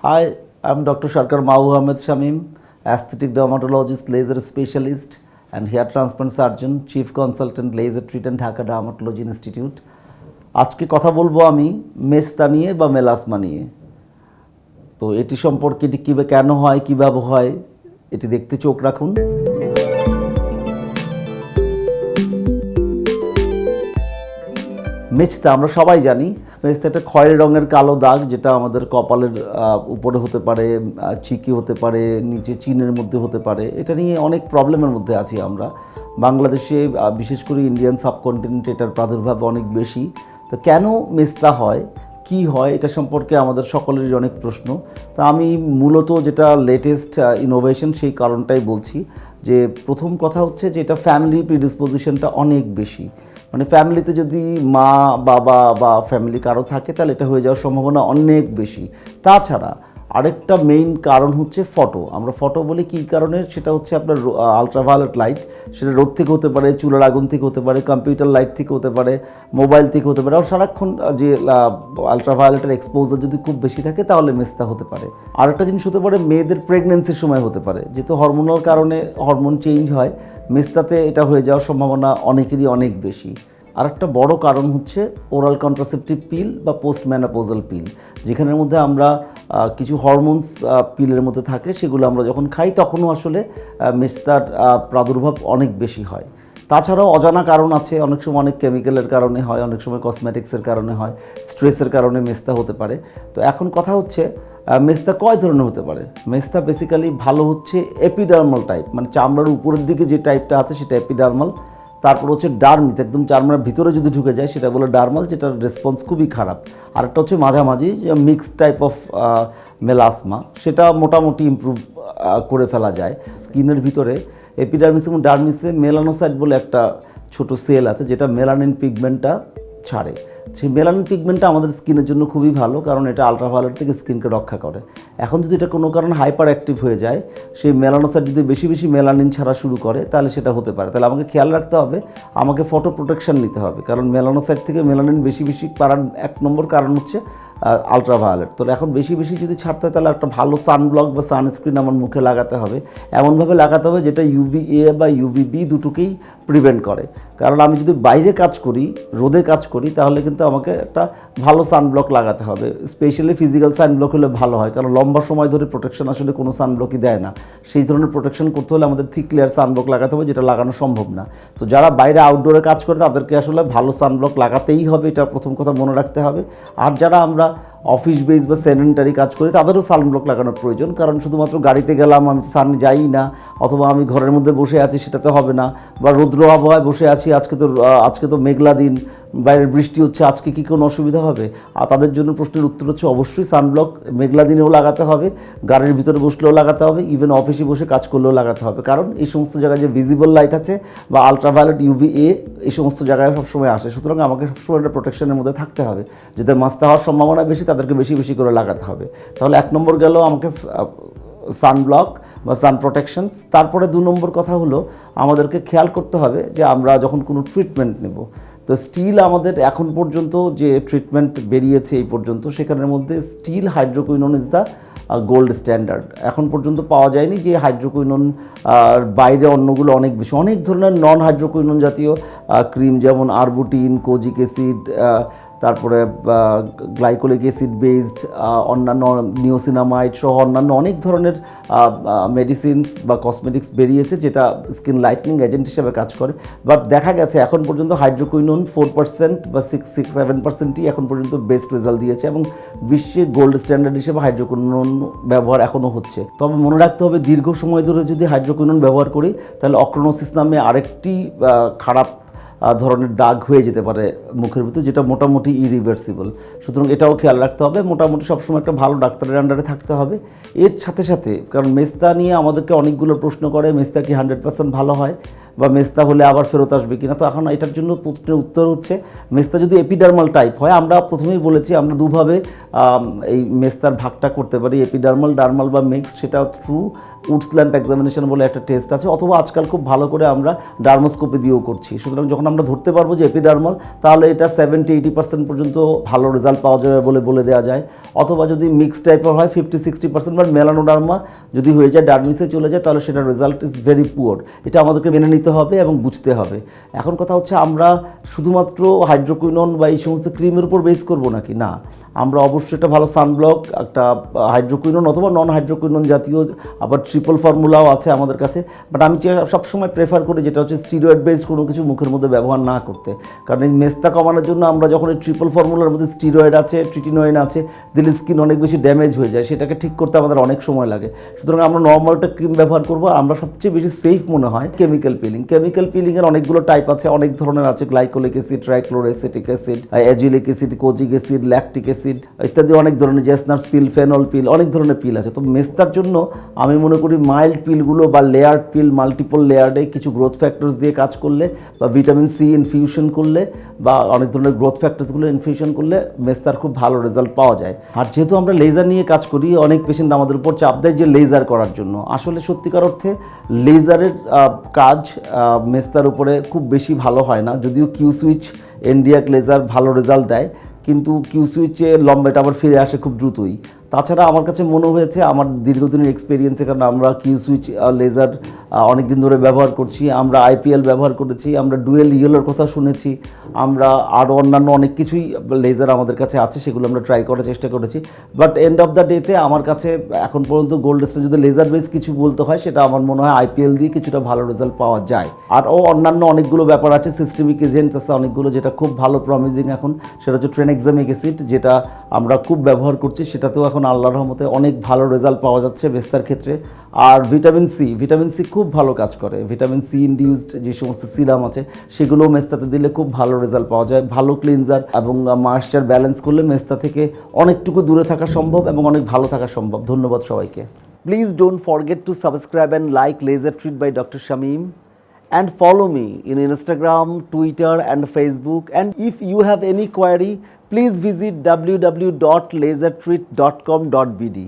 Hi, I'm Dr. Sharkar Mahu Ahmed Shamim, aesthetic dermatologist, laser specialist, and hair transplant surgeon, chief consultant, laser treatment, Dhaka Dermatology Institute. আজকে কথা বলবো আমি মেস্তা নিয়ে বা melasma নিয়ে। তো এটি সম্পর্কে এটি কীভাবে কেন হয়, কীভাবে হয়, এটি দেখতে চোখ রাখুন। মেস্তা আমরা সবাই জানি, মেস্তা একটা খয়েরি রঙের কালো দাগ, যেটা আমাদের কপালের উপরে হতে পারে, চিকি হতে পারে, নিচে চিনের মধ্যে হতে পারে। এটা নিয়ে অনেক প্রবলেমের মধ্যে আছি আমরা বাংলাদেশে, বিশেষ করে ইন্ডিয়ান সাবকন্টিনেন্টে এটার প্রাদুর্ভাব অনেক বেশি। তো কেন মেস্তা হয়, কি হয়, এটা সম্পর্কে আমাদের সকলেরই অনেক প্রশ্ন। তা আমি মূলত যেটা লেটেস্ট ইনোভেশন সেই কারণটাই বলছি। যে প্রথম কথা হচ্ছে যে এটা ফ্যামিলি প্রিডিসপোজিশনটা অনেক বেশি, মানে ফ্যামিলিতে যদি মা বাবা বা ফ্যামিলি কারো থাকে তাহলে এটা হয়ে যাওয়ার সম্ভাবনা অনেক বেশি। তাছাড়া আরেকটা মেইন কারণ হচ্ছে ফটো। আমরা ফটো বলি কী কারণে, সেটা হচ্ছে আপনার আলট্রাভায়োলেট লাইট। সেটা রোদ থেকে হতে পারে, চুলার আগুন থেকে হতে পারে, কম্পিউটার লাইট থেকে হতে পারে, মোবাইল থেকে হতে পারে। আর সারাক্ষণ যে আলট্রাভায়োলেটের এক্সপোজার যদি খুব বেশি থাকে তাহলে মেস্তা হতে পারে। আরেকটা জিনিস হতে পারে মেয়েদের প্রেগনেন্সির সময় হতে পারে, যেহেতু হরমোনাল কারণে হরমোন চেঞ্জ হয়, মেস্তাতে এটা হয়ে যাওয়ার সম্ভাবনা অনেকেরই অনেক বেশি। আরেকটা বড় কারণ হচ্ছে ওরাল কন্ট্রাসেপটিভ পিল বা পোস্ট ম্যানোপোজাল পিল, যেখানের মধ্যে আমরা কিছু হরমোনস পিলের মধ্যে থাকে, সেগুলো আমরা যখন খাই তখনও আসলে মেস্তার প্রাদুর্ভাব অনেক বেশি হয়। তাছাড়াও অজানা কারণ আছে, অনেক সময় অনেক কেমিক্যালের কারণে হয়, অনেক সময় কসমেটিক্সের কারণে হয়, স্ট্রেসের কারণে মেস্তা হতে পারে। তো এখন কথা হচ্ছে মেস্তা কয় ধরনের হতে পারে। মেস্তা বেসিক্যালি ভালো হচ্ছে এপিডার্মাল টাইপ, মানে চামড়ার উপরের দিকে যে টাইপটা আছে সেটা এপিডার্মাল। তারপর হচ্ছে ডার্মিস, একদম চামড়ার ভিতরে যদি ঢুকে যায় সেটা বলে ডার্মাল, যেটার রেসপন্স খুবই খারাপ। আরেকটা হচ্ছে মাঝামাঝি মিক্সড টাইপ অফ মেলাসমা, সেটা মোটামুটি ইমপ্রুভ করে ফেলা যায়। স্কিনের ভিতরে এপিডার্মিস এবং ডার্মিসে মেলানোসাইট বলে একটা ছোট সেল আছে, যেটা মেলানিন পিগমেন্টটা ছাড়ে। সেই মেলানিন পিগমেন্টটা আমাদের স্কিনের জন্য খুবই ভালো, কারণ এটা আলট্রাভায়োলেট থেকে স্কিনকে রক্ষা করে। এখন যদি এটা কোনো কারণে হাইপার অ্যাক্টিভ হয়ে যায়, সেই মেলানোসাইট যদি বেশি বেশি মেলানিন ছাড়া শুরু করে, তাহলে সেটা হতে পারে। তাহলে আমাকে খেয়াল রাখতে হবে, আমাকে ফটো প্রোটেকশন নিতে হবে, কারণ মেলানোসাইট থেকে মেলানিন বেশি বেশি পারার এক নম্বর কারণ হচ্ছে আলট্রাভায়োলেট। তো এখন বেশি বেশি যদি ছাড়তে হয় তাহলে একটা ভালো সানব্লক বা সানস্ক্রিন আমার মুখে লাগাতে হবে, এমনভাবে লাগাতে হবে যেটা UVA বা UVB দুটোকেই প্রিভেন্ট করে। কারণ আমি যদি বাইরে কাজ করি, রোদে কাজ করি, তাহলে কিন্তু আমাকে একটা ভালো সানব্লক লাগাতে হবে। স্পেশালি ফিজিক্যাল সানব্লক হলে ভালো হয়, কারণ লম্বা সময় ধরে প্রোটেকশন আসলে কোনো সানব্লকই দেয় না। সেই ধরনের প্রোটেকশন করতে হলে আমাদের থিক লেয়ার সানব্লক লাগাতে হবে, যেটা লাগানো সম্ভব না। তো যারা বাইরে আউটডোরে কাজ করে তাদেরকে আসলে ভালো সানব্লক লাগাতেই হবে, এটা প্রথম কথা মনে রাখতে হবে। আর যারা আমরা অফিস বেস বা সেডেন্টারি কাজ করি তাদেরও সানব্লক লাগানোর প্রয়োজন, কারণ শুধুমাত্র গাড়িতে গেলাম আমি সান যাই না, অথবা আমি ঘরের মধ্যে বসে আছি সেটাতে হবে না, বা রৌদ্র আবহাওয়ায় বসে আছি, আজকে তো মেঘলা দিন, বাইরের বৃষ্টি হচ্ছে, আজকে কি কোনো অসুবিধা হবে? আর তাদের জন্য প্রশ্নের উত্তর হচ্ছে অবশ্যই সানব্লক মেঘলা দিনেও লাগাতে হবে, গাড়ির ভিতরে বসলেও লাগাতে হবে, ইভেন অফিসে বসে কাজ করলেও লাগাতে হবে। কারণ এই সমস্ত জায়গায় যে ভিজিবল লাইট আছে বা আলট্রাভায়োলেট UVA এই সমস্ত জায়গায় সবসময় আসে, সুতরাং আমাকে সবসময় একটা প্রোটেকশনের মধ্যে থাকতে হবে। যাদের মাস্তা হওয়ার সম্ভাবনা বেশি তাদেরকে বেশি বেশি করে লাগাতে হবে। তাহলে এক নম্বর গেল আমাকে সানব্লক বা সান প্রোটেকশনস। তারপরে 2 নম্বর কথা হলো আমাদেরকে খেয়াল করতে হবে যে আমরা যখন কোনো ট্রিটমেন্ট নেব, তো স্টিল আমাদের এখন পর্যন্ত যে ট্রিটমেন্ট বেরিয়েছে এই পর্যন্ত, সেখানের মধ্যে still hydroquinone is the gold standard. এখন পর্যন্ত পাওয়া যায়নি যে হাইড্রোকুইনোন বাইরে অন্যগুলো অনেক বেশি, অনেক ধরনের নন হাইড্রোকুইনোন জাতীয় ক্রিম, যেমন আরবুটিন, কোজিক অ্যাসিড, তারপরে গ্লাইকোলিক অ্যাসিড বেসড, অন্যান্য নিওসিনামাইড সহ অন্যান্য অনেক ধরনের মেডিসিনস বা কসমেটিক্স বেরিয়েছে, যেটা স্কিন লাইটেনিং এজেন্ট হিসেবে কাজ করে। বাট দেখা গেছে এখন পর্যন্ত হাইড্রোকুইনোন 4% বা 6-7%ই এখন পর্যন্ত বেস্ট রেজাল্ট দিয়েছে, এবং বিশ্বের গোল্ড স্ট্যান্ডার্ড হিসেবে হাইড্রোকুইনোন ব্যবহার এখনও হচ্ছে। তবে মনে রাখতে হবে, দীর্ঘ সময় ধরে যদি হাইড্রোকুইনোন ব্যবহার করি তাহলে অক্রোনোসিস নামে আরেকটি খারাপ ধরনের দাগ হয়ে যেতে পারে মুখের ভিতরে, যেটা মোটামুটি ইরিভার্সিবল। সুতরাং এটাও খেয়াল রাখতে হবে, মোটামুটি সবসময় একটা ভালো ডাক্তারের আন্ডারে থাকতে হবে। এর সাথে সাথে, কারণ মেস্তা নিয়ে আমাদেরকে অনেকগুলো প্রশ্ন করে, মেস্তা কি 100% ভালো হয়, বা মেস্তা হলে আবার ফেরত আসবে কিনা। তো এখন এটার জন্য প্রশ্নের উত্তর হচ্ছে, মেস্তা যদি এপিডার্মাল টাইপ হয়, আমরা প্রথমেই বলেছি আমরা দুভাবে এই মেস্তার ভাগটা করতে পারি, এপিডার্মাল, ডার্মাল বা মিক্সড। সেটা থ্রু উডস ল্যাম্প এক্সামিনেশন বলে একটা টেস্ট আছে, অথবা আজকাল খুব ভালো করে আমরা ডার্মোস্কোপি দিয়েও করছি। সুতরাং যখন আমরা ধরতে পারবো যে এপিডার্মাল, তাহলে এটা 70-80% পর্যন্ত ভালো রেজাল্ট পাওয়া যাবে বলে দেওয়া যায়। অথবা যদি মিক্স টাইপের হয় 50-60%, বা মেলানোডার্মা যদি হয়ে যায়, ডার্মিসে চলে যায়, তাহলে সেটার রেজাল্ট ইজ ভেরি পুয়ার। এটা আমাদেরকে মেনে নিতে হবে এবং বুঝতে হবে। এখন কথা হচ্ছে আমরা শুধুমাত্র হাইড্রোকুইনন বা এই সমস্ত ক্রিমের উপর বেস করবো নাকি, না, আমরা অবশ্যই একটা ভালো সানব্লক, একটা হাইড্রোকুইনন অথবা নন হাইড্রোকুইনন জাতীয়, আবার ট্রিপল ফর্মুলাও আছে আমাদের কাছে। বাট আমি সবসময় প্রেফার করি যেটা হচ্ছে স্টিরয়েড বেসড কোনো কিছু মুখের মধ্যে ব্যবহার না করতে। কারণ এই মেস্তা কমানোর জন্য আমরা যখন এই ট্রিপল ফর্মুলার মধ্যে স্টিরয়েড আছে, ট্রিটিনোয়েন আছে, দিলে স্কিন অনেক বেশি ড্যামেজ হয়ে যায়, সেটাকে ঠিক করতে আমাদের অনেক সময় লাগে। সুতরাং আমরা নর্মাল একটা ক্রিম ব্যবহার করবো। আমরা সবচেয়ে বেশি সেফ মনে হয় কেমিক্যাল পিলিং। কেমিক্যাল পিলিংয়ের অনেকগুলো টাইপ আছে, অনেক ধরনের আছে, glycolic acid, trichloroacetic acid, azelaic acid, kojic acid, lactic acid ইত্যাদি অনেক ধরনের, জেসনার্স পিল, ফেনল পিল, অনেক ধরনের পিল আছে। তো মেস্তার জন্য আমি মনে করি মাইল্ড পিলগুলো বা লেয়ার্ড পিল, মাল্টিপল লেয়ার্ডে কিছু গ্রোথ ফ্যাক্টরস দিয়ে কাজ করলে, বা ভিটামিন সি ইনফিউশন করলে, বা অনেক ধরনের গ্রোথ ফ্যাক্টরসগুলো ইনফিউশন করলে মেস্তার খুব ভালো রেজাল্ট পাওয়া যায়। আর যেহেতু আমরা লেজার নিয়ে কাজ করি, অনেক পেশেন্ট আমাদের উপর চাপ দেয় যে লেজার করার জন্য। আসলে সত্যিকার অর্থে লেজারের কাজ মেস্তার উপরে খুব বেশি ভালো হয় না, যদিও কিউ সুইচ এনডিয়াক লেজার ভালো রেজাল্ট দেয়, কিন্তু কিউ সুইচে লম্বাটা আবার ফিরে আসে খুব দ্রুতই। তাছাড়া আমার কাছে মনে হয়েছে, আমার দীর্ঘদিনের এক্সপিরিয়েন্সে, কারণ আমরা কিউ সুইচ লেজার অনেক দিন ধরে ব্যবহার করছি, আমরা আইপিএল ব্যবহার করেছি, আমরা ডুয়েল ইয়েলোর কথা শুনেছি, আমরা আরও অন্যান্য অনেক কিছুই লেজার আমাদের কাছে আছে, সেগুলো আমরা ট্রাই করার চেষ্টা করেছি। বাট এন্ড অফ দ্য ডেতে আমার কাছে এখন পর্যন্ত গোল্ড স্টার যদি লেজার বেস কিছু বলতে হয়, সেটা আমার মনে হয় আইপিএল দিয়ে কিছুটা ভালো রেজাল্ট পাওয়া যায়। আরও অন্যান্য অনেকগুলো ব্যাপার আছে, সিস্টেমিক এজেন্টস আছে অনেকগুলো, যেটা খুব ভালো প্রমিজিং এখন, সেটা হচ্ছে ট্রেনএক্সামিক অ্যাসিড, যেটা আমরা খুব ব্যবহার করছি, সেটাতেও এখন আল্লাহর রহমতে অনেক ভালো রেজাল্ট পাওয়া যাচ্ছে মেস্তার ক্ষেত্রে। আর ভিটামিন সি খুব ভালো কাজ করে। ভিটামিন সি ইনডিউসড যে সমস্ত সিরাম আছে, সেগুলোও মেস্তাতে দিলে খুব ভালো রেজাল্ট পাওয়া যায়। ভালো ক্লিনজার এবং ময়েশ্চার ব্যালেন্স করলে মেস্তা থেকে অনেকটুকু দূরে থাকা সম্ভব এবং অনেক ভালো থাকা সম্ভব। ধন্যবাদ সবাইকে। Please don't forget to subscribe and like laser treat by doctor Shamim, and follow me in Instagram, Twitter and Facebook. And if you have any query, please visit www.lasertreat.com.bd.